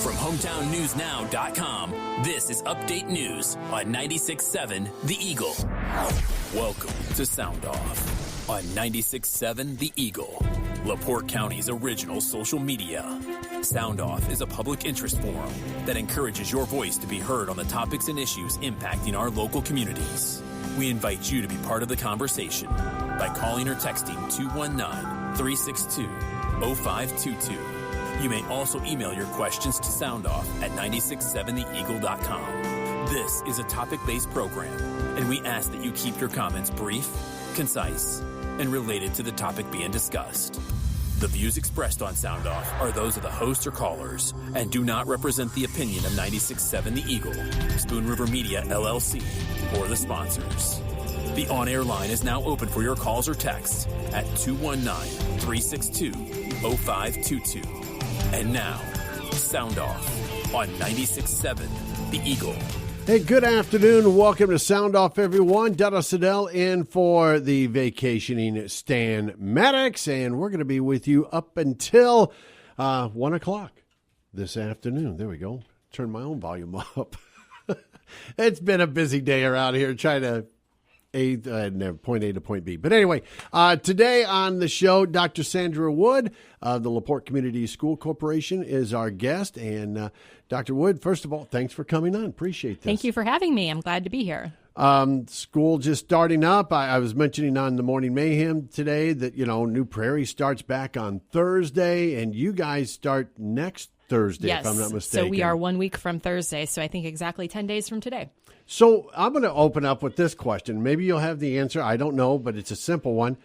From HometownNewsNow.com, this is Update News on 96.7 The Eagle. Welcome to Sound Off on 96.7 The Eagle, LaPorte County's original social media. Sound Off is a public interest forum that encourages your voice to be heard on the topics and issues impacting our local communities. We invite you to be part of the conversation by calling or texting 219-362-0522. You may also email your questions to soundoff@967theeagle.com. This is a topic-based program, and we ask that you keep your comments brief, concise, and related to the topic being discussed. The views expressed on Sound Off are those of the hosts or callers and do not represent the opinion of 96.7 The Eagle, Spoon River Media, LLC, or the sponsors. The on-air line is now open for your calls or texts at 219-362-0522. And now, Sound Off on 96.7 The Eagle. Hey, good afternoon. Welcome to Sound Off, everyone. Detta Siddell in for the vacationing Stan Maddox, and we're going to be with you up until 1 o'clock this afternoon. There we go. Turn my own volume up. It's been a busy day around here trying to point A to point B. But anyway, today on the show, Dr. Sandra Wood of the LaPorte Community School Corporation is our guest. And Dr. Wood, first of all, thanks for coming on. Appreciate this. Thank you for having me. I'm glad to be here. School just starting up. I was mentioning on the Morning Mayhem today that, New Prairie starts back on Thursday, and you guys start next Thursday, yes. If I'm not mistaken. So we are 1 week from Thursday, so I think exactly 10 days from today. So I'm going to open up with this question. Maybe you'll have the answer. I don't know, but it's a simple one.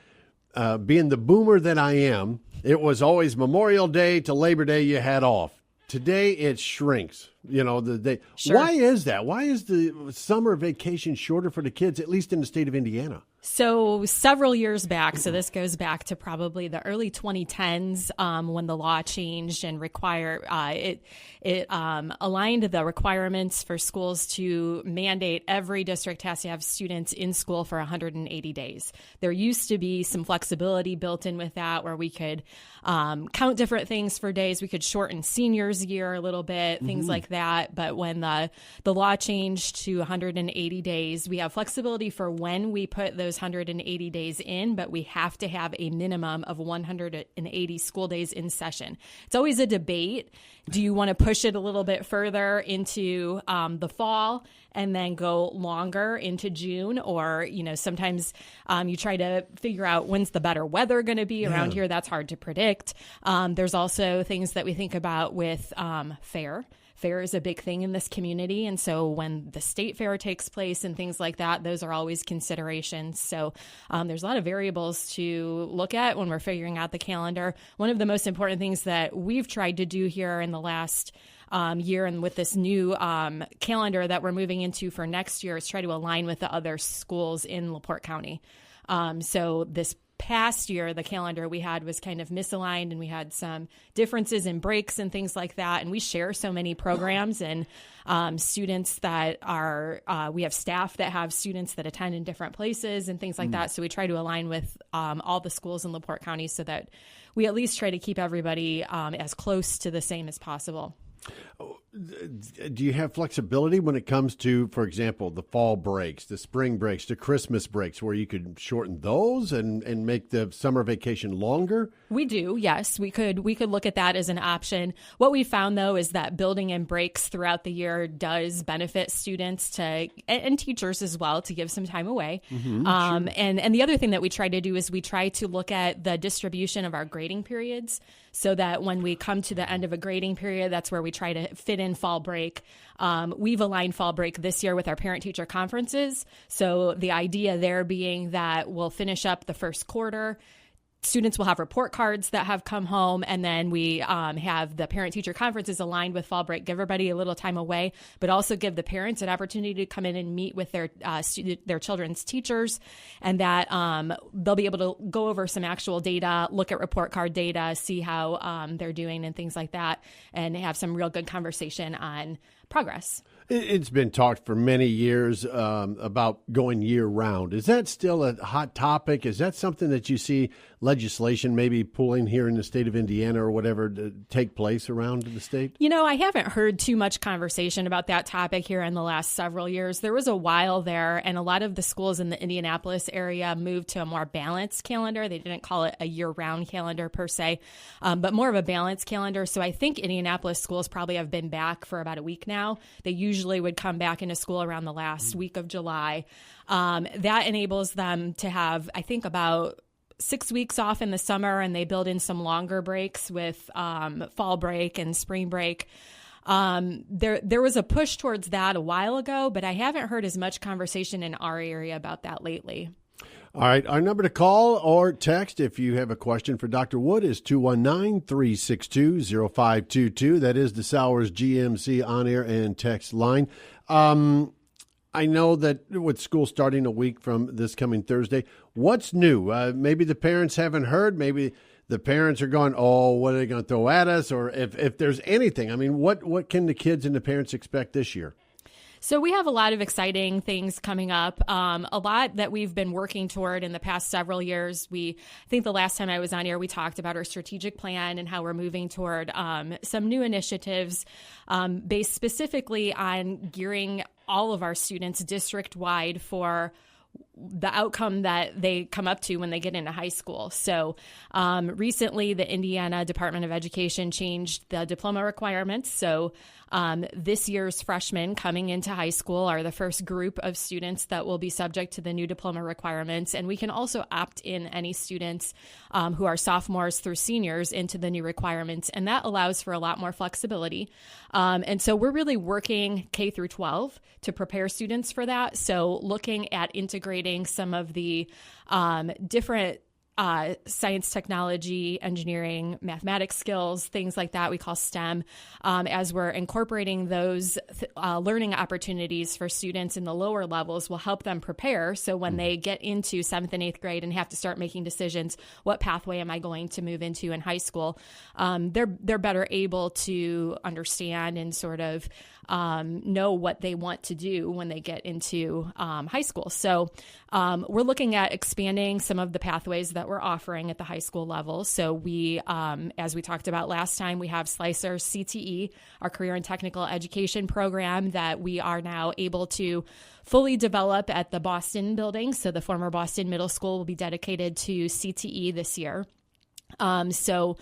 Being the boomer that I am, it was always Memorial Day to Labor Day you had off. Today it shrinks. The day. Sure. Why is that? Why is the summer vacation shorter for the kids, at least in the state of Indiana? So several years back, so this goes back to probably the early 2010s when the law changed and it aligned the requirements for schools to mandate every district has to have students in school for 180 days. There used to be some flexibility built in with that where we could count different things for days. We could shorten seniors' year a little bit, things like that. But when the law changed to 180 days, we have flexibility for when we put those 180 days in, but we have to have a minimum of 180 school days in session. It's always a debate. Do you want to push it a little bit further into the fall and then go longer into June? Or, sometimes you try to figure out when's the better weather going to be around here. That's hard to predict. There's also things that we think about with fair. Fair is a big thing in this community. And so when the state fair takes place and things like that, those are always considerations. So there's a lot of variables to look at when we're figuring out the calendar. One of the most important things that we've tried to do here in the last year and with this new calendar that we're moving into for next year is try to align with the other schools in LaPorte County. So this past year, the calendar we had was kind of misaligned and we had some differences in breaks and things like that. And we share so many programs and students that are, we have staff that have students that attend in different places and things like that. So we try to align with all the schools in LaPorte County so that we at least try to keep everybody as close to the same as possible. Do you have flexibility when it comes to, for example, the fall breaks, the spring breaks, the Christmas breaks, where you could shorten those and make the summer vacation longer? We do, yes. We could look at that as an option. What we found, though, is that building in breaks throughout the year does benefit students and teachers as well to give some time away. Sure. And the other thing that we try to do is we try to look at the distribution of our grading periods so that when we come to the end of a grading period, that's where we try to fit in fall break. We've aligned fall break this year with our parent-teacher conferences. So the idea there being that we'll finish up the first quarter. Students will have report cards that have come home, and then we have the parent-teacher conferences aligned with fall break, give everybody a little time away, but also give the parents an opportunity to come in and meet with their children's teachers, and that they'll be able to go over some actual data, look at report card data, see how they're doing and things like that, and have some real good conversation on progress. It's been talked for many years about going year round. Is that still a hot topic? Is that something that you see legislation maybe pulling here in the state of Indiana or whatever to take place around the state? I haven't heard too much conversation about that topic here in the last several years. There was a while there, and a lot of the schools in the Indianapolis area moved to a more balanced calendar. They didn't call it a year-round calendar per se, but more of a balanced calendar. So I think Indianapolis schools probably have been back for about a week now. They usually would come back into school around the last week of July. That enables them to have, I think, about 6 weeks off in the summer, and they build in some longer breaks with fall break and spring break. There was a push towards that a while ago, but I haven't heard as much conversation in our area about that lately. All right. Our number to call or text if you have a question for Dr. Wood is 219-362-0522. That is the Sowers GMC on-air and text line. I know that with school starting a week from this coming Thursday, what's new? Maybe the parents haven't heard. Maybe the parents are going, oh, what are they going to throw at us? Or if there's anything, I mean, what can the kids and the parents expect this year? So we have a lot of exciting things coming up, a lot that we've been working toward in the past several years. I think the last time I was on here, we talked about our strategic plan and how we're moving toward some new initiatives based specifically on gearing all of our students district-wide for the outcome that they come up to when they get into high school. So recently, the Indiana Department of Education changed the diploma requirements. So this year's freshmen coming into high school are the first group of students that will be subject to the new diploma requirements. And we can also opt in any students who are sophomores through seniors into the new requirements. And that allows for a lot more flexibility. And so we're really working K through 12 to prepare students for that. So looking at integrating some of the different science, technology, engineering, mathematics skills, things like that we call STEM, as we're incorporating those learning opportunities for students in the lower levels will help them prepare. So when they get into 7th and 8th grade and have to start making decisions, what pathway am I going to move into in high school? They're better able to understand and sort of know what they want to do when they get into high school. So we're looking at expanding some of the pathways that we're offering at the high school level. So we, as we talked about last time, we have Slicer CTE, our career and technical education program that we are now able to fully develop at the Boston building. So the former Boston Middle School will be dedicated to CTE this year. So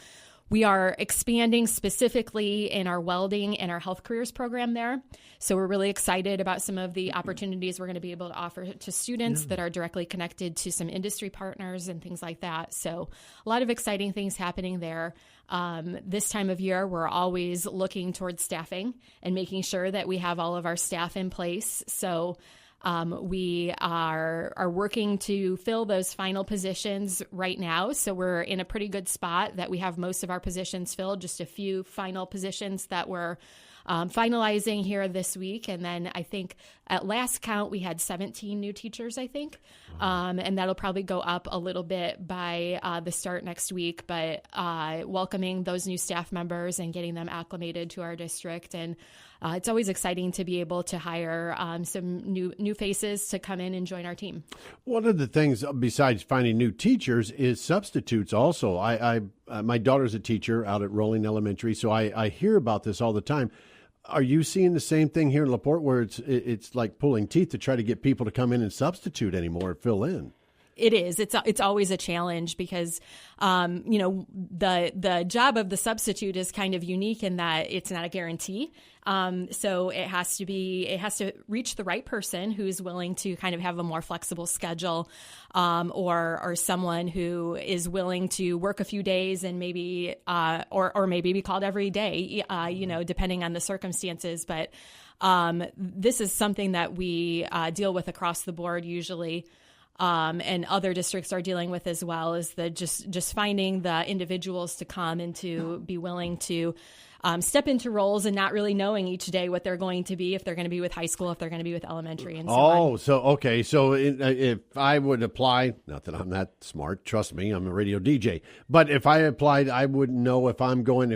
we are expanding specifically in our welding and our health careers program there. So we're really excited about some of the opportunities we're going to be able to offer to students that are directly connected to some industry partners and things like that. So a lot of exciting things happening there. This time of year, we're always looking towards staffing and making sure that we have all of our staff in place. So we are working to fill those final positions right now. So we're in a pretty good spot that we have most of our positions filled, just a few final positions that we're finalizing here this week. And then I think at last count, we had 17 new teachers, I think. And that'll probably go up a little bit by the start next week. But welcoming those new staff members and getting them acclimated to our district. And it's always exciting to be able to hire some new faces to come in and join our team. One of the things besides finding new teachers is substitutes also. My daughter's a teacher out at Rolling Elementary, so I hear about this all the time. Are you seeing the same thing here in LaPorte where it's like pulling teeth to try to get people to come in and substitute anymore, fill in? It is. It's always a challenge because, the job of the substitute is kind of unique in that it's not a guarantee. So it has to reach the right person who's willing to kind of have a more flexible schedule, or someone who is willing to work a few days and maybe, or maybe be called every day, depending on the circumstances. But this is something that we deal with across the board usually. And other districts are dealing with as well, is the just finding the individuals to come and to be willing to step into roles and not really knowing each day what they're going to be, if they're going to be with high school, if they're going to be with elementary, and so on. So if I would apply, not that I'm that smart, trust me, I'm a radio DJ, but if I applied, I wouldn't know if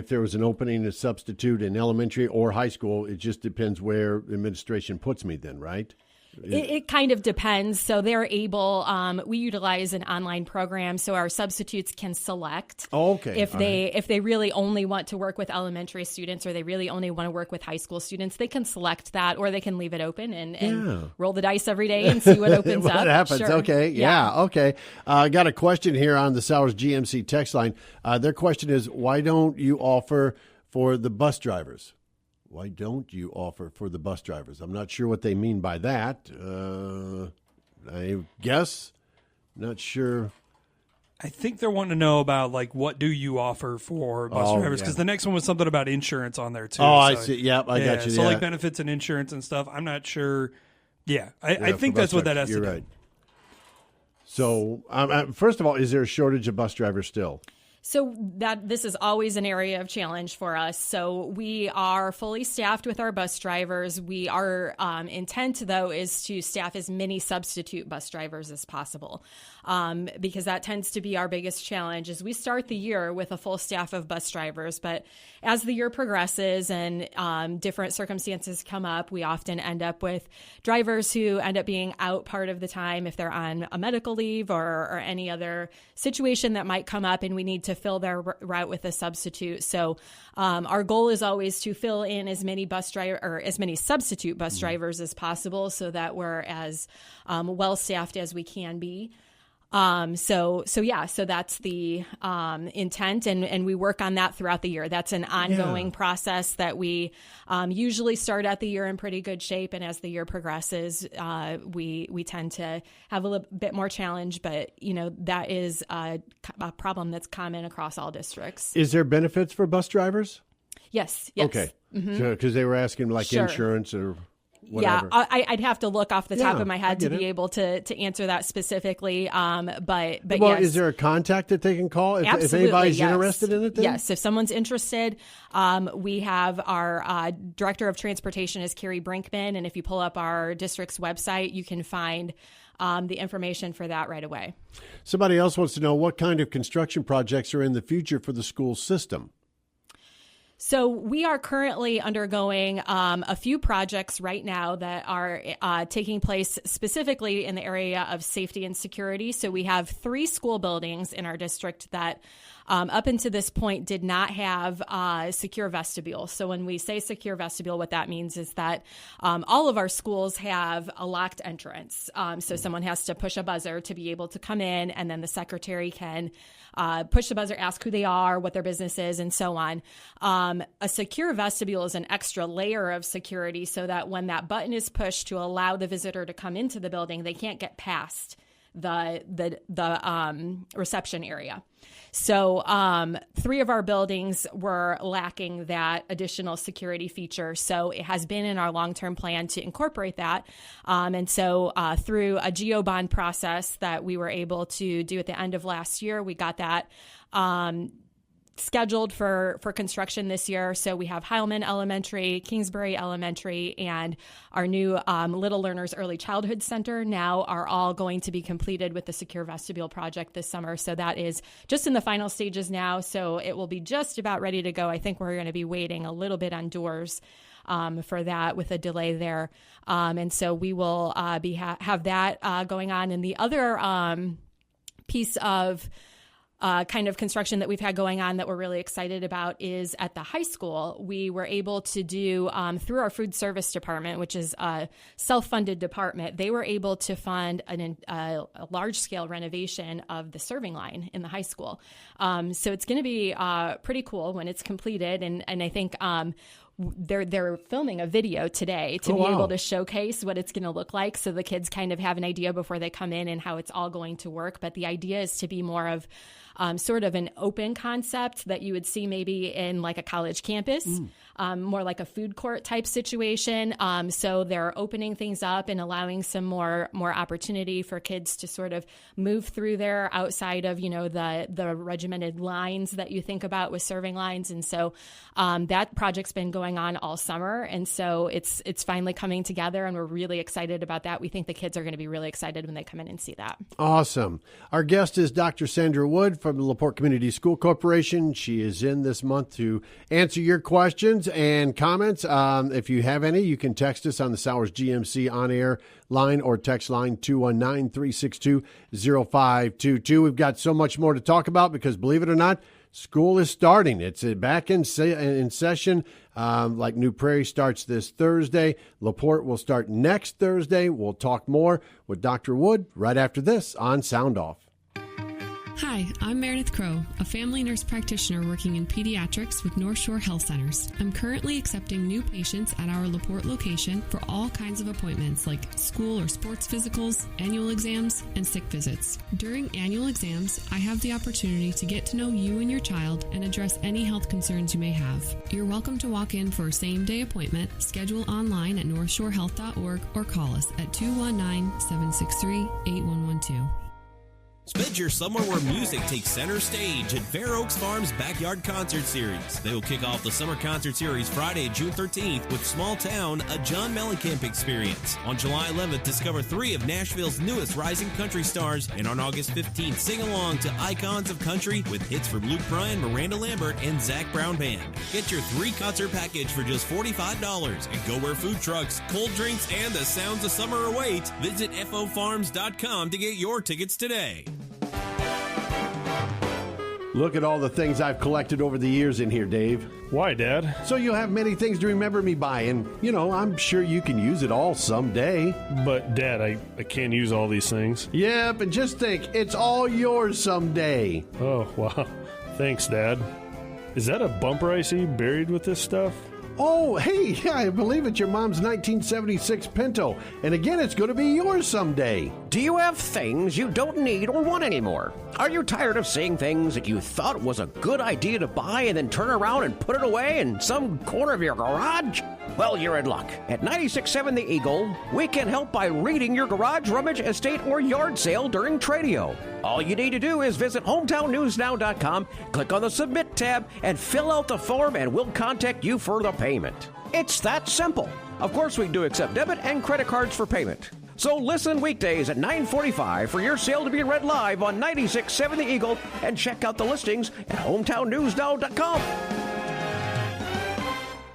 there was an opening to substitute in elementary or high school. It just depends where administration puts me then, right? It kind of depends. So they're able, we utilize an online program so our substitutes can select if they really only want to work with elementary students or they really only want to work with high school students, they can select that or they can leave it open and roll the dice every day and see what opens what up. happens. Sure. Okay. Yeah. Okay. I got a question here on the Sowers GMC text line. Their question is, why don't you offer for the bus drivers? Why don't you offer for the bus drivers? I'm not sure what they mean by that. I guess. Not sure. I think they're wanting to know about, like, what do you offer for bus drivers? Because the next one was something about insurance on there, too. I see. Yep, I got you. So, like, benefits and insurance and stuff. I'm not sure. Yeah, I think that's what that has to do. You're right. So, first of all, is there a shortage of bus drivers still? So this is always an area of challenge for us. So we are fully staffed with our bus drivers. Our intent, though, is to staff as many substitute bus drivers as possible, because that tends to be our biggest challenge. Is we start the year with a full staff of bus drivers, but as the year progresses and different circumstances come up, we often end up with drivers who end up being out part of the time if they're on a medical leave or any other situation that might come up, and we need to fill their route with a substitute. So our goal is always to fill in as many substitute bus drivers as possible so that we're as well staffed as we can be. So that's the intent, and we work on that throughout the year. That's an ongoing process that we usually start at the year in pretty good shape, and as the year progresses, we tend to have a little bit more challenge. But that is a problem that's common across all districts. Is there benefits for bus drivers? Yes. Okay. Because they were asking insurance or. Whatever. Yeah, I'd have to look off the top of my head to be able to answer that specifically. But yes. Is there a contact that they can call if anybody's interested in it? Then? Yes, if someone's interested, we have our Director of Transportation is Carrie Brinkman, and if you pull up our district's website, you can find the information for that right away. Somebody else wants to know what kind of construction projects are in the future for the school system. So we are currently undergoing a few projects right now that are taking place specifically in the area of safety and security. So we have 3 school buildings in our district that up until this point did not have secure vestibule. So when we say secure vestibule, what that means is that all of our schools have a locked entrance. So someone has to push a buzzer to be able to come in, and then the secretary can push the buzzer, ask who they are, what their business is, and so on. A secure vestibule is an extra layer of security so that when that button is pushed to allow the visitor to come into the building, they can't get past the reception area. So 3 of our buildings were lacking that additional security feature. So it has been in our long-term plan to incorporate that. And so through a GEO bond process that we were able to do at the end of last year, we got that scheduled for construction this year. So we have Heilman Elementary, Kingsbury Elementary, and our new Little Learners Early Childhood Center now are all going to be completed with the secure vestibule project this summer. So that is just in the final stages now. So it will be just about ready to go. I think we're going to be waiting a little bit on doors for that with a delay there. And so we will have that going on. And the other piece of kind of construction that we've had going on that we're really excited about is at the high school. We were able to do through our food service department, which is a self-funded department, they were able to fund a large-scale renovation of the serving line in the high school. So it's going to be pretty cool when it's completed, and I think they're filming a video today to be able to showcase what it's going to look like, so the kids kind of have an idea before they come in and how it's all going to work. But the idea is to be more of sort of an open concept that you would see maybe in like a college campus, more like a food court type situation. So they're opening things up and allowing some more opportunity for kids to sort of move through there outside of, the regimented lines that you think about with serving lines. And so that project's been going going on all summer. And so it's finally coming together, and we're really excited about that. We think the kids are going to be really excited when they come in and see that. Awesome. Our guest is Dr. Sandra Wood from the LaPorte Community School Corporation. She is in this month to answer your questions and comments. If you have any, you can text us on the Sowers GMC on-air line or text line 219-362-0522. We've got so much more to talk about because, believe it or not, school is starting. It's back in session. Like New Prairie starts this Thursday. LaPorte will start next Thursday. We'll talk more with Dr. Wood right after this on Sound Off. Hi, I'm Meredith Crow, a family nurse practitioner working in pediatrics with North Shore Health Centers. I'm currently accepting new patients at our LaPorte location for all kinds of appointments like school or sports physicals, annual exams, and sick visits. During annual exams, I have the opportunity to get to know you and your child and address any health concerns you may have. You're welcome to walk in for a same-day appointment, schedule online at northshorehealth.org, or call us at 219-763-8112. Spend your summer where music takes center stage at Fair Oaks Farms Backyard Concert Series. They will kick off the summer concert series Friday, June 13th with Small Town, a John Mellencamp experience. On July 11th, discover 3 of Nashville's newest rising country stars. And on August 15th, sing along to Icons of Country with hits from Luke Bryan, Miranda Lambert, and Zach Brown Band. Get your 3-concert package for just $45 and go where food trucks, cold drinks, and the sounds of summer await. Visit fofarms.com to get your tickets today. Look at all the things I've collected over the years in here, Dave. Why, Dad? So you'll have many things to remember me by, and, I'm sure you can use it all someday. But, Dad, I can't use all these things. Yeah, but just think, it's all yours someday. Oh, wow. Thanks, Dad. Is that a bumper I see buried with this stuff? Oh, hey, yeah, I believe it's your mom's 1976 Pinto. And again, it's going to be yours someday. Do you have things you don't need or want anymore? Are you tired of seeing things that you thought was a good idea to buy and then turn around and put it away in some corner of your garage? Well, you're in luck. At 96.7 The Eagle, we can help by reading your garage, rummage, estate, or yard sale during Tradio. All you need to do is visit hometownnewsnow.com, click on the Submit tab, and fill out the form, and we'll contact you for the payment. It's that simple. Of course, we do accept debit and credit cards for payment. So listen weekdays at 9:45 for your sale to be read live on 96.7 The Eagle, and check out the listings at hometownnewsnow.com.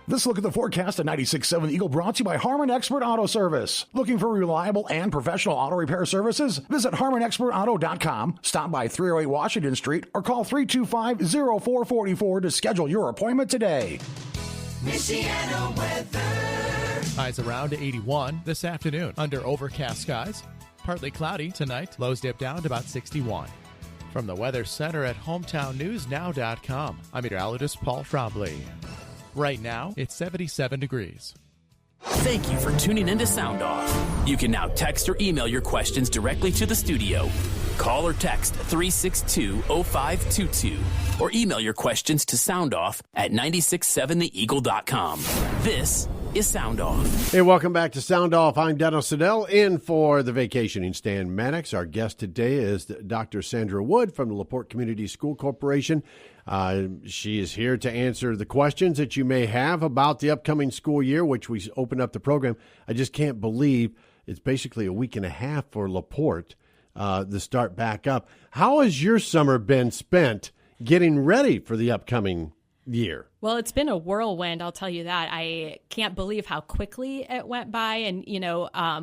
This look at the forecast at 96.7 Eagle brought to you by Harmon Expert Auto Service. Looking for reliable and professional auto repair services? Visit HarmonExpertAuto.com, stop by 308 Washington Street, or call 325-0444 to schedule your appointment today. Michiana weather. Highs around 81 this afternoon under overcast skies. Partly cloudy tonight. Lows dip down to about 61. From the Weather Center at HometownNewsNow.com, I'm meteorologist Paul Trombley. Right now, it's 77 degrees. Thank you for tuning in to Sound Off. You can now text or email your questions directly to the studio. Call or text 362-0522 or email your questions to soundoff@967theeagle.com. This is Sound Off. Hey, welcome back to Sound Off. I'm Dennis Siddell, in for the vacationing Stan Maddox. Our guest today is Dr. Sandra Wood from the LaPorte Community School Corporation. She is here to answer the questions that you may have about the upcoming school year, which we opened up the program. I just can't believe it's basically a week and a half for LaPorte to start back up. How has your summer been spent getting ready for the upcoming year? Well, it's been a whirlwind, I'll tell you that. I can't believe how quickly it went by. And,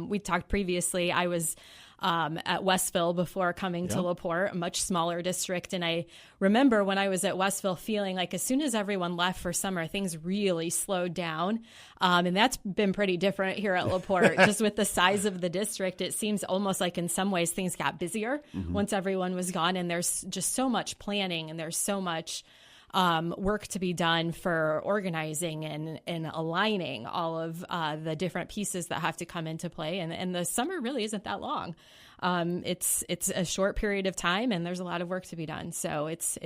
we talked previously, I was at Westville before coming to LaPorte, a much smaller district. And I remember when I was at Westville feeling like as soon as everyone left for summer, things really slowed down. And that's been pretty different here at LaPorte. Just with the size of the district, it seems almost like in some ways things got busier once everyone was gone. And there's just so much planning and there's so much work to be done for organizing and aligning all of the different pieces that have to come into play. And the summer really isn't that long. It's a short period of time, and there's a lot of work to be done. So it's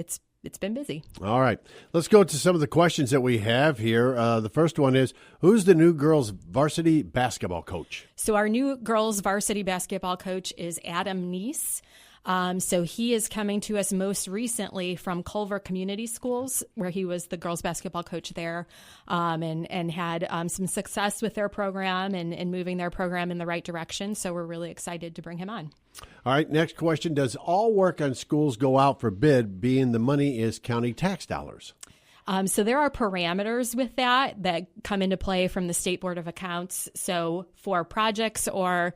been busy. All right. Let's go to some of the questions that we have here. The first one is, who's the new girls varsity basketball coach? So our new girls varsity basketball coach is Adam Neese. So he is coming to us most recently from Culver Community Schools, where he was the girls basketball coach there, and had some success with their program and moving their program in the right direction. So we're really excited to bring him on. All right, next question. Does all work on schools go out for bid, being the money is county tax dollars? So there are parameters with that come into play from the State Board of Accounts. So for projects or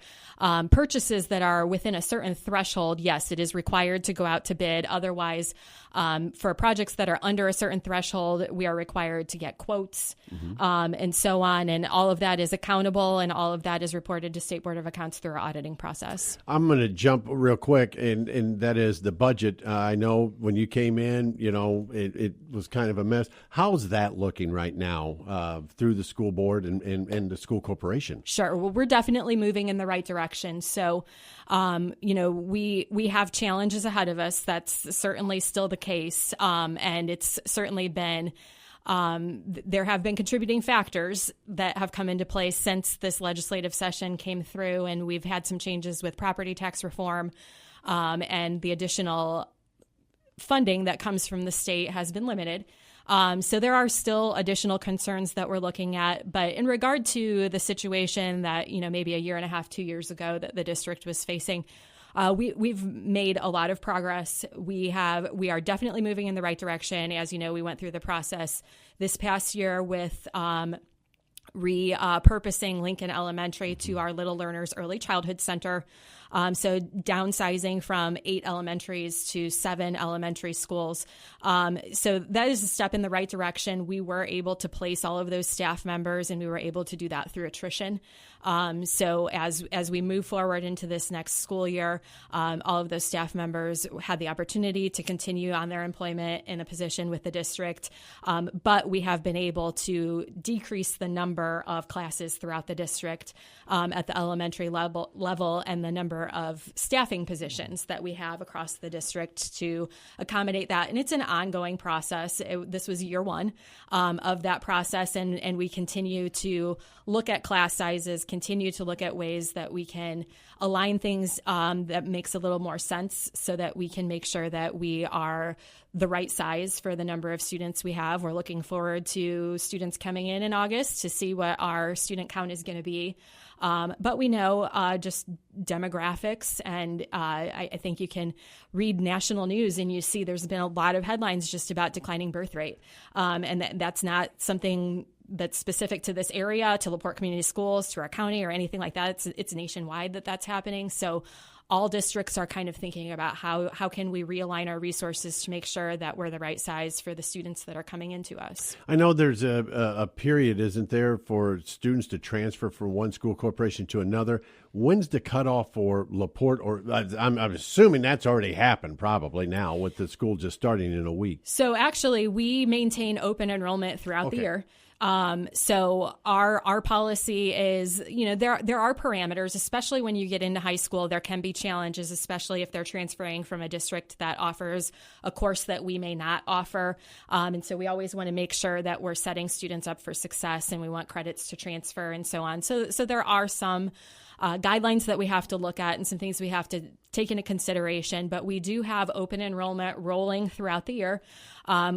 purchases that are within a certain threshold, yes, it is required to go out to bid. Otherwise, for projects that are under a certain threshold, we are required to get quotes and so on. And all of that is accountable, and all of that is reported to State Board of Accounts through our auditing process. I'm going to jump real quick, and that is the budget. I know when you came in, it was kind of a mess. How's that looking right now through the school board and the school corporation? Sure. Well, we're definitely moving in the right direction. So, we have challenges ahead of us. That's certainly still the case. And it's certainly been, there have been contributing factors that have come into place since this legislative session came through, and we've had some changes with property tax reform, and the additional funding that comes from the state has been limited. So there are still additional concerns that we're looking at. But in regard to the situation that, maybe a year and a half, 2 years ago that the district was facing, we've made a lot of progress. We are definitely moving in the right direction. As you know, we went through the process this past year with repurposing Lincoln Elementary to our Little Learners Early Childhood Center. So downsizing from 8 elementaries to 7 elementary schools. So that is a step in the right direction. We were able to place all of those staff members, and we were able to do that through attrition. So as we move forward into this next school year, all of those staff members had the opportunity to continue on their employment in a position with the district. But we have been able to decrease the number of classes throughout the district at the elementary level and the number of staffing positions that we have across the district to accommodate that. And it's an ongoing process. This was year one of that process, and we continue to look at class sizes, continue to look at ways that we can align things that makes a little more sense so that we can make sure that we are the right size for the number of students we have. We're looking forward to students coming in August to see what our student count is going to be. But we know just demographics, and I think you can read national news and you see there's been a lot of headlines just about declining birth rate. And that's not something that's specific to this area, to LaPorte Community Schools, to our county, or anything like that. It's nationwide that's happening. So all districts are kind of thinking about how can we realign our resources to make sure that we're the right size for the students that are coming into us. I know there's a period, isn't there, for students to transfer from one school corporation to another. When's the cutoff for LaPorte? Or I'm assuming that's already happened probably now with the school just starting in a week. So actually, we maintain open enrollment throughout the year. So our policy is, there are parameters, especially when you get into high school. There can be challenges, especially if they're transferring from a district that offers a course that we may not offer. And so we always want to make sure that we're setting students up for success, and we want credits to transfer and so on. So there are some guidelines that we have to look at and some things we have to take into consideration, but we do have open enrollment rolling throughout the year.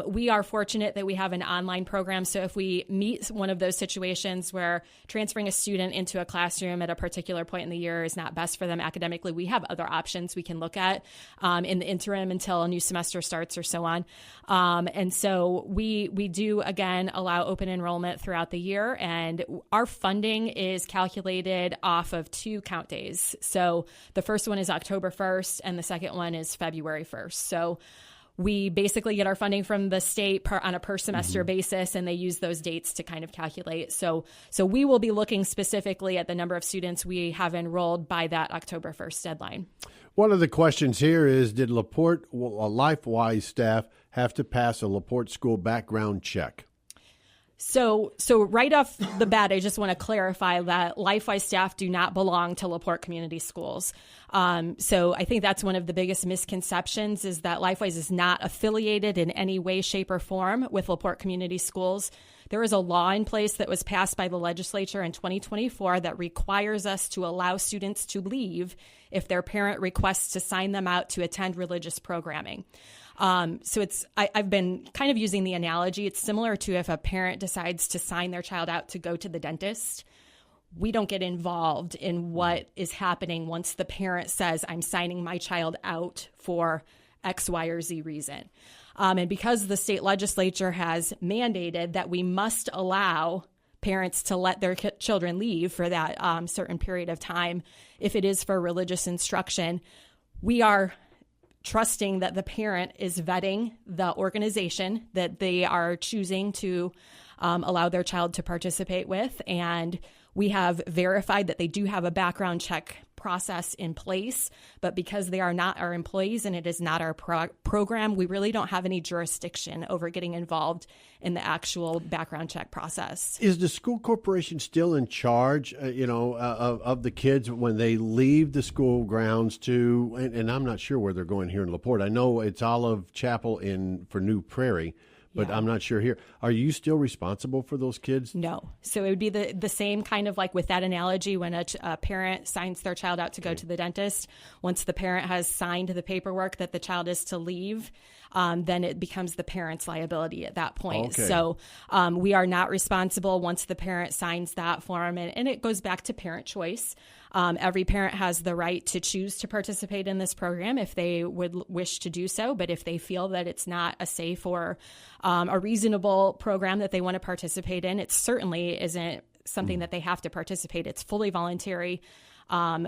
We are fortunate that we have an online program. So if we meet one of those situations where transferring a student into a classroom at a particular point in the year is not best for them academically, we have other options we can look at in the interim until a new semester starts or so on. And so we do, again, allow open enrollment throughout the year, and our funding is calculated off of 2 count days. So the first one is October 1st, and the second one is February 1st. So we basically get our funding from the state on a per semester basis, and they use those dates to kind of calculate. So we will be looking specifically at the number of students we have enrolled by that October 1st deadline. One of the questions here is, did LaPorte LifeWise staff have to pass a LaPorte school background check? So right off the bat, I just want to clarify that LifeWise staff do not belong to LaPorte Community Schools. So I think that's one of the biggest misconceptions, is that LifeWise is not affiliated in any way, shape, or form with LaPorte Community Schools. there is a law in place that was passed by the legislature in 2024 that requires us to allow students to leave if their parent requests to sign them out to attend religious programming. So I've been kind of using the analogy. It's similar to if a parent decides to sign their child out to go to the dentist. We don't get involved in what is happening once the parent says, I'm signing my child out for X, Y, or Z reason. And because the state legislature has mandated that we must allow parents to let their children leave for that certain period of time, if it is for religious instruction, we are trusting that the parent is vetting the organization that they are choosing to allow their child to participate with. And we have verified that they do have a background check process in place, but because they are not our employees and it is not our program, we really don't have any jurisdiction over getting involved in the actual background check process. Is the school corporation still in charge, of the kids when they leave the school grounds and I'm not sure where they're going here in LaPorte. I know it's Olive Chapel for New Prairie, but I'm not sure here. Are you still responsible for those kids? No. So it would be the same kind of like with that analogy when a parent signs their child out to go to the dentist. Once the parent has signed the paperwork that the child is to leave, then it becomes the parent's liability at that point. Okay. So we are not responsible once the parent signs that form. And it goes back to parent choice. Every parent has the right to choose to participate in this program if they would wish to do so. But if they feel that it's not a safe or a reasonable program that they want to participate in, it certainly isn't something that they have to participate. It's fully voluntary.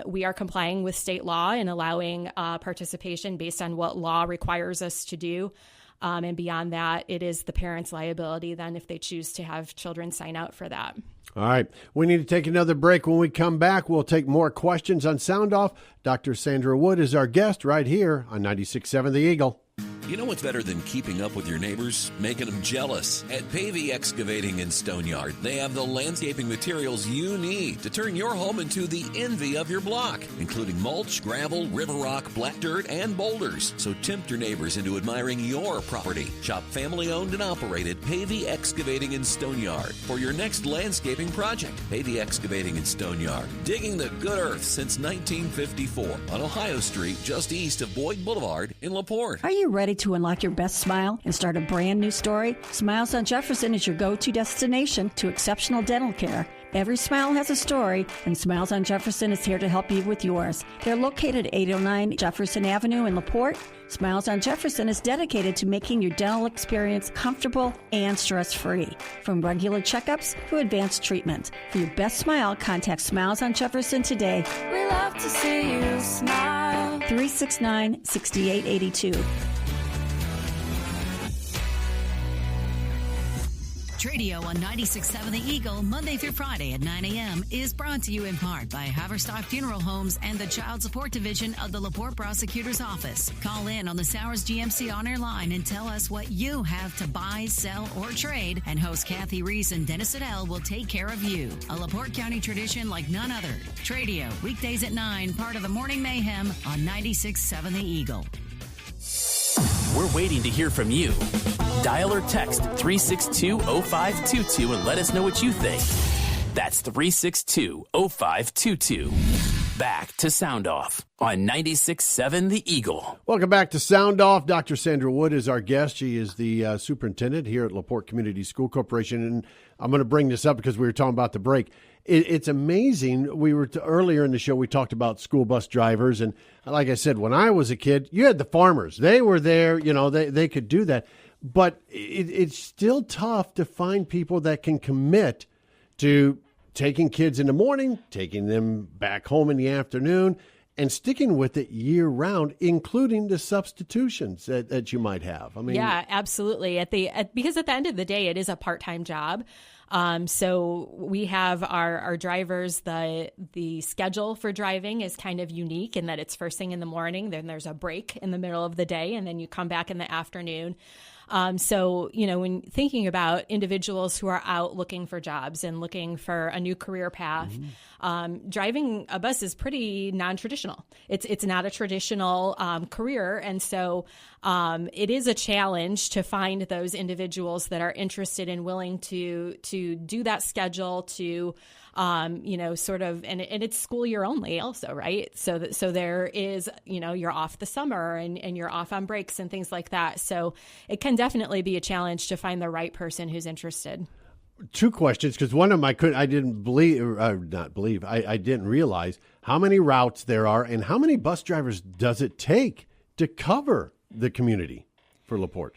We are complying with state law and allowing participation based on what law requires us to do. And beyond that, it is the parent's liability then if they choose to have children sign out for that. All right. We need to take another break. When we come back, we'll take more questions on Sound Off. Dr. Sandra Wood is our guest right here on 96.7 The Eagle. You know what's better than keeping up with your neighbors? Making them jealous. At Pavey Excavating in Stoneyard, they have the landscaping materials you need to turn your home into the envy of your block, including mulch, gravel, river rock, black dirt, and boulders. So tempt your neighbors into admiring your property. Shop family-owned and operated Pavey Excavating in Stoneyard for your next landscaping project. Pavey Excavating in Stoneyard, digging the good earth since 1954 on Ohio Street, just east of Boyd Boulevard in LaPorte. Are you ready to unlock your best smile and start a brand new story? Smiles on Jefferson is your go-to destination to exceptional dental care. Every smile has a story, and Smiles on Jefferson is here to help you with yours. They're located at 809 Jefferson Avenue in LaPorte. Smiles on Jefferson is dedicated to making your dental experience comfortable and stress-free. From regular checkups to advanced treatment. For your best smile, contact Smiles on Jefferson today. We love to see you smile. 369-6882. Tradio on 96.7 The Eagle, Monday through Friday at 9 a.m. is brought to you in part by Haverstock Funeral Homes and the Child Support Division of the LaPorte Prosecutor's Office. Call in on the Sowers GMC on-air line and tell us what you have to buy, sell, or trade, and host Kathy Reese and Dennis Siddell will take care of you. A LaPorte County tradition like none other. Tradio, weekdays at 9, part of the Morning Mayhem on 96.7 The Eagle. We're waiting to hear from you. Dial or text 362-0522 and let us know what you think. That's 362-0522. Back to Sound Off on 96.7 The Eagle. Welcome back to Sound Off. Dr. Sandra Wood is our guest. She is the superintendent here at LaPorte Community School Corporation. And I'm going to bring this up because we were talking about the break. It's amazing. We were earlier in the show, we talked about school bus drivers. And like I said, when I was a kid, you had the farmers. They were there. They could do that. But it's still tough to find people that can commit to taking kids in the morning, taking them back home in the afternoon, and sticking with it year round, including the substitutions that you might have. I mean, yeah, absolutely. Because at the end of the day, it is a part-time job. So we have our drivers, the schedule for driving is kind of unique in that it's first thing in the morning, then there's a break in the middle of the day, and then you come back in the afternoon. So, when thinking about individuals who are out looking for jobs and looking for a new career path, driving a bus is pretty non-traditional. It's not a traditional career. And so it is a challenge to find those individuals that are interested and willing to do that schedule, to sort of, and it's school year only also, right? So there is, you're off the summer and you're off on breaks and things like that. So it can definitely be a challenge to find the right person who's interested. Two questions, because one of them I didn't realize how many routes there are and how many bus drivers does it take to cover the community for LaPorte?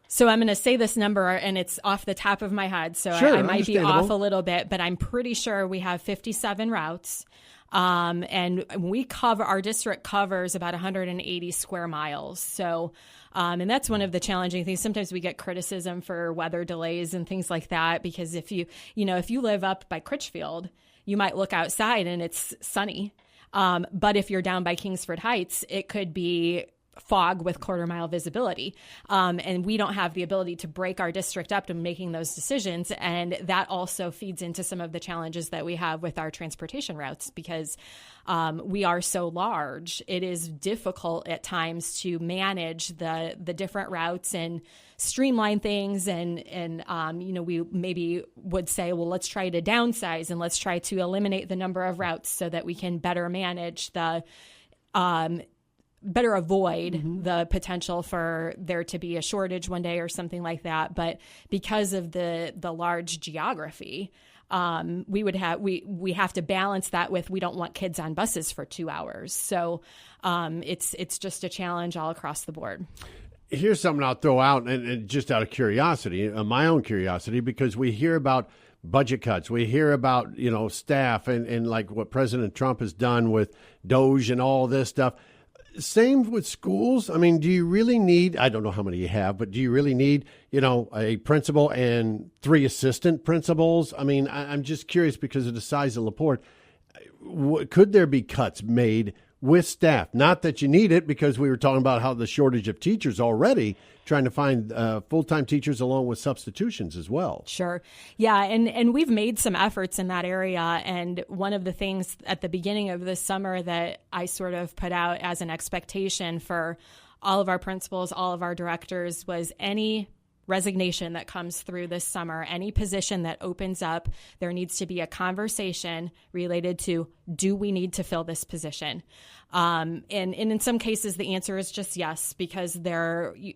So I'm going to say this number, and it's off the top of my head, so sure, I might be off a little bit, but I'm pretty sure we have 57 routes, and our district covers about 180 square miles. So, and that's one of the challenging things. Sometimes we get criticism for weather delays and things like that, because if you live up by Critchfield, you might look outside and it's sunny. But if you're down by Kingsford Heights, it could be fog with quarter-mile visibility. And we don't have the ability to break our district up to making those decisions. And that also feeds into some of the challenges that we have with our transportation routes, because we are so large. It is difficult at times to manage the different routes and streamline things. And we maybe would say, well, let's try to downsize and let's try to eliminate the number of routes so that we can better manage better avoid the potential for there to be a shortage one day or something like that. But because of the large geography, we have to balance that with, we don't want kids on buses for 2 hours. So it's just a challenge all across the board. Here's something I'll throw out, and just out of curiosity, my own curiosity, because we hear about budget cuts. We hear about, staff and like what President Trump has done with DOGE and all this stuff. Same with schools. I mean, do you really need, I don't know how many you have, but do you really need, a principal and 3 assistant principals? I mean, I'm just curious because of the size of LaPorte. Could there be cuts made with staff? Not that you need it, because we were talking about how the shortage of teachers already, trying to find full-time teachers along with substitutions as well. Sure. Yeah, and we've made some efforts in that area. And one of the things at the beginning of this summer that I sort of put out as an expectation for all of our principals, all of our directors, was any resignation that comes through this summer, any position that opens up, there needs to be a conversation related to, do we need to fill this position? And in some cases, the answer is just yes, because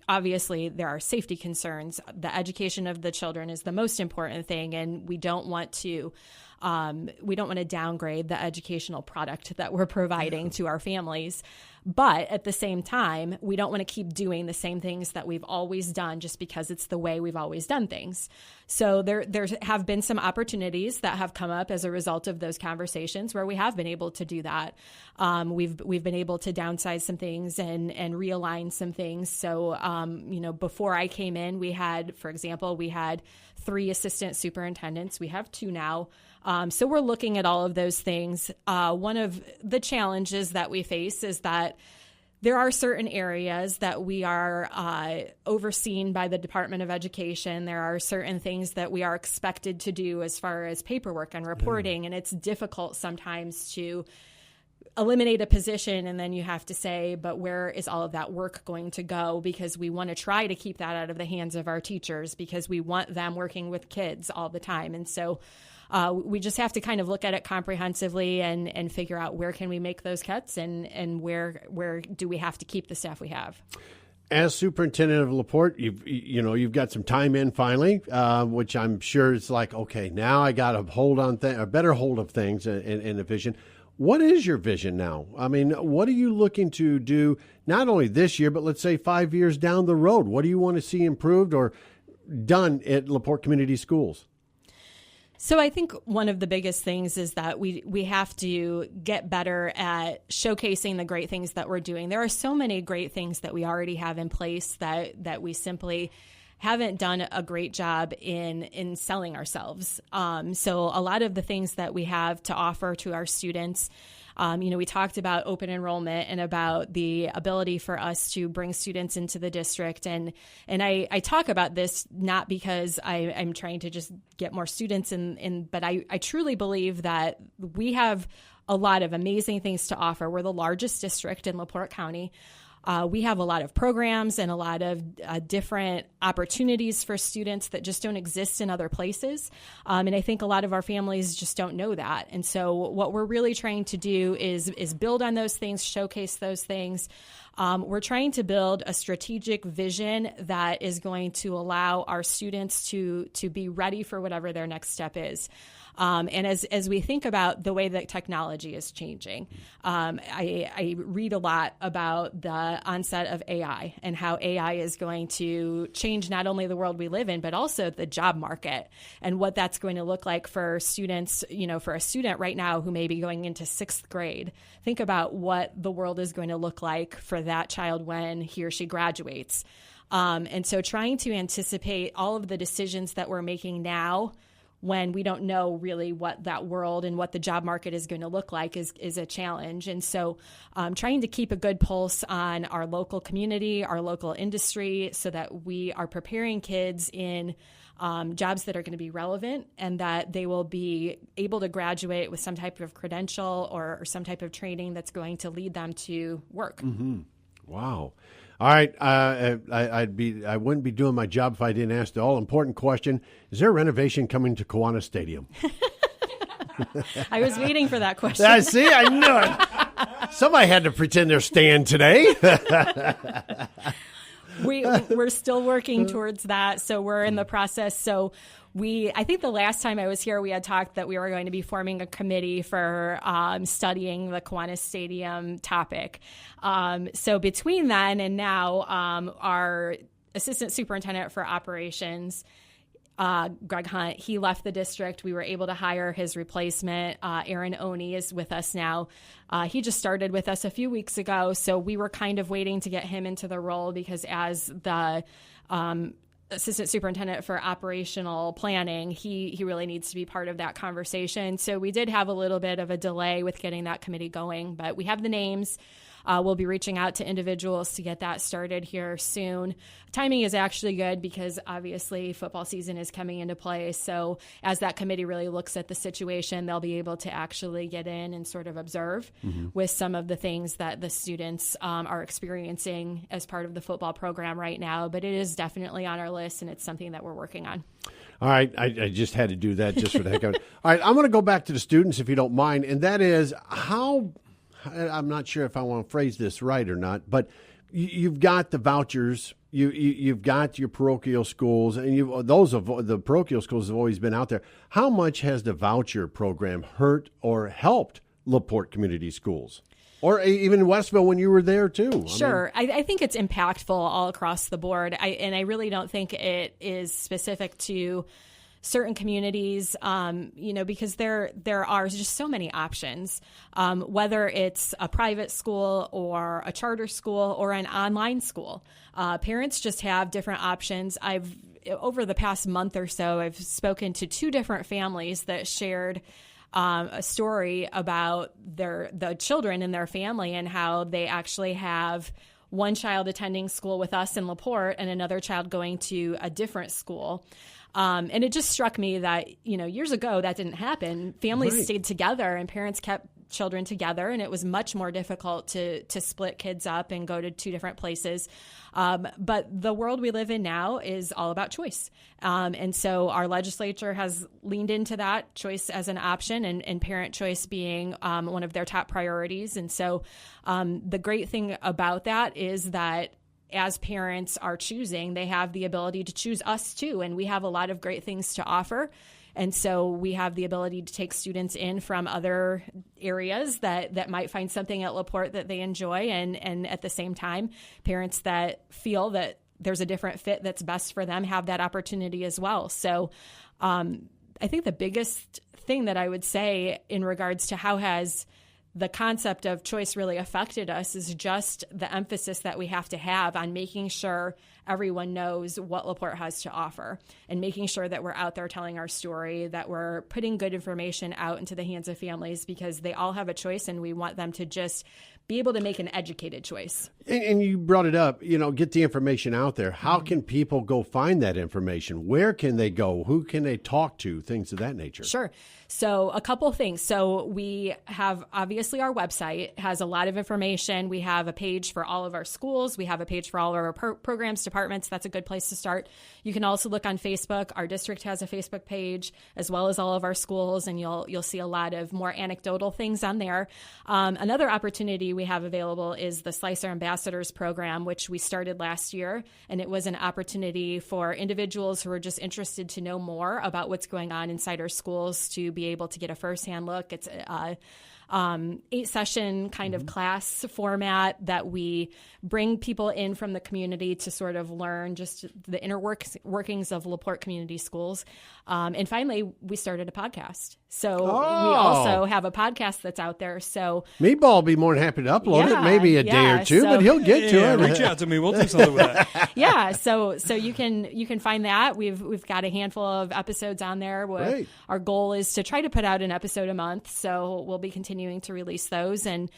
obviously there are safety concerns. The education of the children is the most important thing, and we don't want to downgrade the educational product that we're providing to our families. But at the same time, we don't want to keep doing the same things that we've always done just because it's the way we've always done things. So there have been some opportunities that have come up as a result of those conversations where we have been able to do that. We've been able to downsize some things and realign some things. So, before I came in, we had 3 assistant superintendents. We have 2 now. So we're looking at all of those things. One of the challenges that we face is that there are certain areas that we are overseen by the Department of Education. There are certain things that we are expected to do as far as paperwork and reporting, and it's difficult sometimes to eliminate a position and then you have to say, but where is all of that work going to go? Because we want to try to keep that out of the hands of our teachers, because we want them working with kids all the time. And so we just have to kind of look at it comprehensively and figure out where can we make those cuts and where do we have to keep the staff we have. As superintendent of LaPorte, you've got some time in finally, which I'm sure is like, okay, now I got a better hold of things and a vision. What is your vision now? I mean, what are you looking to do not only this year, but let's say 5 years down the road? What do you want to see improved or done at LaPorte Community Schools? So I think one of the biggest things is that we have to get better at showcasing the great things that we're doing. There are so many great things that we already have in place that we simply haven't done a great job in selling ourselves. So a lot of the things that we have to offer to our students, We talked about open enrollment and about the ability for us to bring students into the district. And I talk about this not because I'm trying to just get more students in, but I truly believe that we have a lot of amazing things to offer. We're the largest district in LaPorte County. We have a lot of programs and a lot of different opportunities for students that just don't exist in other places. And I think a lot of our families just don't know that. And so what we're really trying to do is build on those things, showcase those things. We're trying to build a strategic vision that is going to allow our students to be ready for whatever their next step is. And as we think about the way that technology is changing, I read a lot about the onset of AI and how AI is going to change not only the world we live in, but also the job market and what that's going to look like for students, for a student right now who may be going into 6th grade. Think about what the world is going to look like for that child when he or she graduates. And so trying to anticipate all of the decisions that we're making now when we don't know really what that world and what the job market is going to look like is a challenge. And so trying to keep a good pulse on our local community, our local industry, so that we are preparing kids in jobs that are going to be relevant and that they will be able to graduate with some type of credential or some type of training that's going to lead them to work. Mm-hmm. Wow. All right, I wouldn't be doing my job if I didn't ask the all-important question. Is there a renovation coming to Kiwanis Stadium? I was waiting for that question. See, I knew it. Somebody had to pretend they're staying today. We're still working towards that, so we're in the process. So I think the last time I was here, we had talked that we were going to be forming a committee for studying the Kiwanis Stadium topic. So between then and now, our Assistant Superintendent for Operations, Greg Hunt, he left the district. We were able to hire his replacement. Aaron Oney is with us now. He just started with us a few weeks ago, so we were kind of waiting to get him into the role because as the Assistant Superintendent for Operational Planning, he really needs to be part of that conversation. So we did have a little bit of a delay with getting that committee going, but we have the names. We'll be reaching out to individuals to get that started here soon. Timing is actually good because obviously football season is coming into play. So as that committee really looks at the situation, they'll be able to actually get in and sort of observe with some of the things that the students are experiencing as part of the football program right now. But it is definitely on our list, and it's something that we're working on. All right, I just had to do that just for the heck of it. All right, I'm going to go back to the students, if you don't mind, and that is how – I'm not sure if I want to phrase this right or not, but you've got the vouchers, you've got your parochial schools, and the parochial schools have always been out there. How much has the voucher program hurt or helped LaPorte Community Schools? Or even Westville when you were there, too. Sure. I think it's impactful all across the board. I really don't think it is specific to certain communities, because there are just so many options, whether it's a private school or a charter school or an online school. Parents just have different options. Over the past month or so, I've spoken to 2 different families that shared a story about the children in their family and how they actually have one child attending school with us in LaPorte and another child going to a different school. And it just struck me that, years ago that didn't happen. Families stayed together and parents kept children together, and it was much more difficult to split kids up and go to 2 different places. But the world we live in now is all about choice. And so our legislature has leaned into that choice as an option and parent choice being one of their top priorities. And so the great thing about that is that as parents are choosing, they have the ability to choose us too. And we have a lot of great things to offer. And so we have the ability to take students in from other areas that might find something at LaPorte that they enjoy. And at the same time, parents that feel that there's a different fit that's best for them have that opportunity as well. So I think the biggest thing that I would say in regards to how has the concept of choice really affected us is just the emphasis that we have to have on making sure everyone knows what LaPorte has to offer and making sure that we're out there telling our story, that we're putting good information out into the hands of families because they all have a choice and we want them to just be able to make an educated choice. And you brought it up, get the information out there. How can people go find that information? Where can they go? Who can they talk to? Things of that nature. Sure. So a couple things. So we have obviously our website has a lot of information. We have a page for all of our schools. We have a page for all of our programs, departments. That's a good place to start. You can also look on Facebook. Our district has a Facebook page as well as all of our schools, and you'll see a lot of more anecdotal things on there. Another opportunity we have available is the Slicer Ambassadors Program, which we started last year, and it was an opportunity for individuals who are just interested to know more about what's going on inside our schools to be able to get a firsthand look. It's 8-session kind of class format that we bring people in from the community to sort of learn just the inner workings of LaPorte Community Schools. And finally, we started a podcast. So we also have a podcast that's out there. So Meatball will be more than happy to upload it, maybe a day or two, but he'll get to it. Reach out to me. We'll do something with that. Yeah, so you can find that. We've got a handful of episodes on there. Great. Our goal is to try to put out an episode a month. So we'll be continuing to release those, and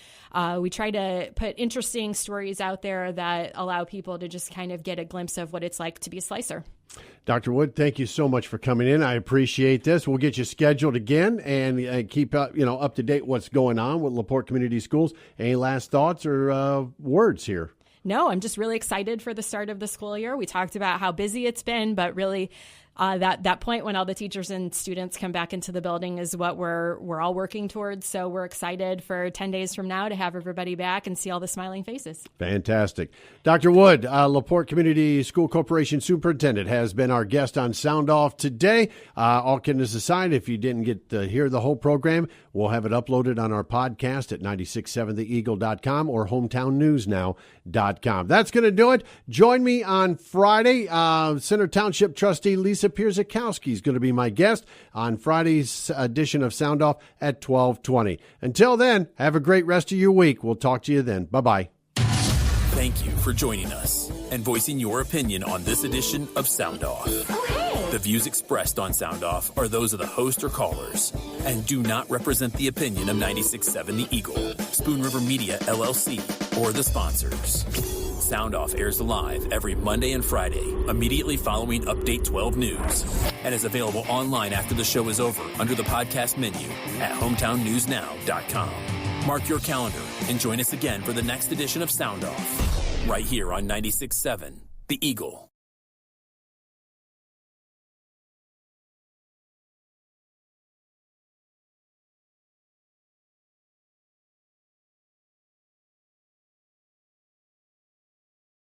we try to put interesting stories out there that allow people to just kind of get a glimpse of what it's like to be a slicer. Dr. Wood, thank you so much for coming in. I appreciate this. We'll get you scheduled again and keep up to date what's going on with LaPorte Community Schools. Any last thoughts or words here? No, I'm just really excited for the start of the school year. We talked about how busy it's been, but really that point when all the teachers and students come back into the building is what we're all working towards. So we're excited for 10 days from now to have everybody back and see all the smiling faces. Fantastic. Dr. Wood, LaPorte Community School Corporation Superintendent, has been our guest on Sound Off today. All kidding aside, if you didn't get to hear the whole program, we'll have it uploaded on our podcast at 967theeagle.com or hometownnewsnow.com. That's going to do it. Join me on Friday. Center Township Trustee Lisa Pierzakowski is going to be my guest on Friday's edition of Sound Off at 12:20. Until then, have a great rest of your week. We'll talk to you then. Bye-bye. Thank you for joining us and voicing your opinion on this edition of Sound Off. The views expressed on Sound Off are those of the host or callers and do not represent the opinion of 96.7 The Eagle, Spoon River Media, LLC, or the sponsors. Sound Off airs live every Monday and Friday, immediately following Update 12 News, and is available online after the show is over under the podcast menu at hometownnewsnow.com. Mark your calendar and join us again for the next edition of Sound Off, right here on 96.7 The Eagle.